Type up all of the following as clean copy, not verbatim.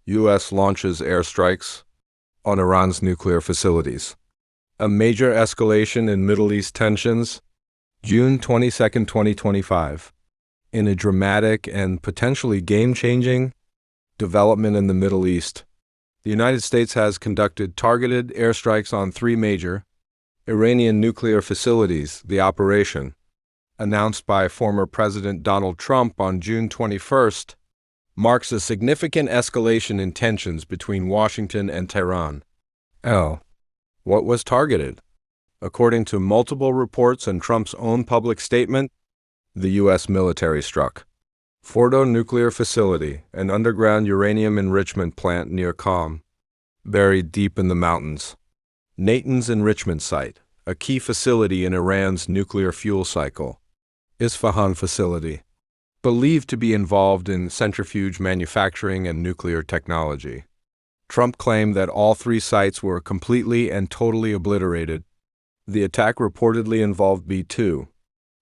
U.S. launches airstrikes on Iran's nuclear facilities. A major escalation in Middle East tensions, June 22, 2025. In a dramatic and potentially game-changing development in the Middle East, the United States has conducted targeted airstrikes on three major Iranian nuclear facilities. The operation, announced by former President Donald Trump on June 21st, marks a significant escalation in tensions between Washington and Tehran. What was targeted? According to multiple reports and Trump's own public statement, the U.S. military struck Fordo nuclear facility, an underground uranium enrichment plant near Qom, buried deep in the mountains. Natanz enrichment site, a key facility in Iran's nuclear fuel cycle. Isfahan facility, believed to be involved in centrifuge manufacturing and nuclear technology. Trump claimed that all three sites were completely and totally obliterated. The attack reportedly involved B-2,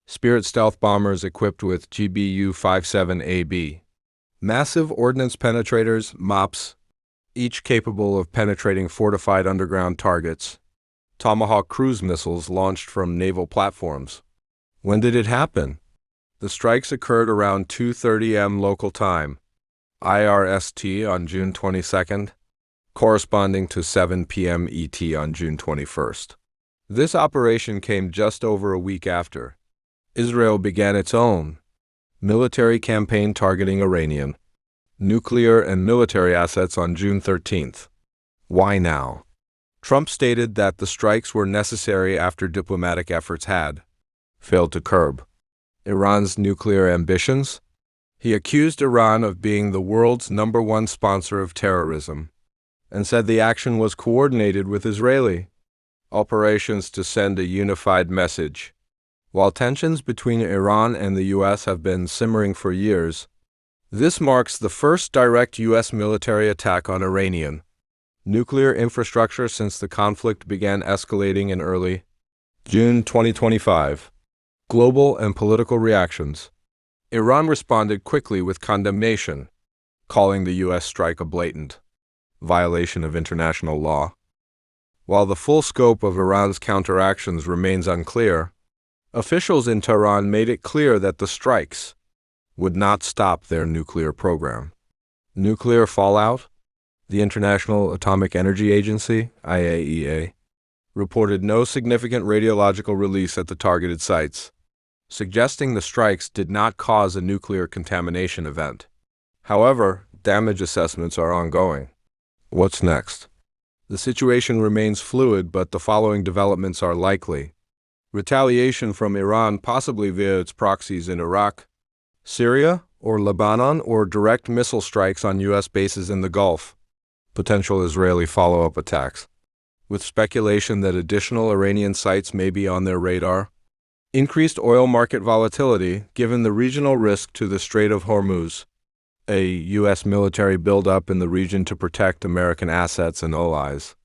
Spirit stealth bombers equipped with GBU-57AB, massive ordnance penetrators, MOPs, each capable of penetrating fortified underground targets, Tomahawk cruise missiles launched from naval platforms. When did it happen? The strikes occurred around 2:30 am local time, IRST on June 22nd, corresponding to 7 p.m. ET on June 21st. This operation came just over a week after Israel began its own military campaign targeting Iranian nuclear and military assets on June 13th. Why now? Trump stated that the strikes were necessary after diplomatic efforts had failed to curb Iran's nuclear ambitions. He accused Iran of being the world's #1 sponsor of terrorism and said the action was coordinated with Israeli operations to send a unified message. While tensions between Iran and the U.S. have been simmering for years, this marks the first direct U.S. military attack on Iranian nuclear infrastructure since the conflict began escalating in early June 2025. Global and political reactions. Iran responded quickly with condemnation, calling the U.S. strike a blatant violation of international law. While the full scope of Iran's counteractions remains unclear, officials in Tehran made it clear that the strikes would not stop their nuclear program. Nuclear fallout? The International Atomic Energy Agency, IAEA, reported no significant radiological release at the targeted sites, suggesting the strikes did not cause a nuclear contamination event. However, damage assessments are ongoing. What's next? The situation remains fluid, but the following developments are likely. Retaliation from Iran, possibly via its proxies in Iraq, Syria, or Lebanon, or direct missile strikes on U.S. bases in the Gulf. Potential Israeli follow-up attacks, with speculation that additional Iranian sites may be on their radar. Increased oil market volatility, given the regional risk to the Strait of Hormuz. A U.S. military buildup in the region to protect American assets and allies.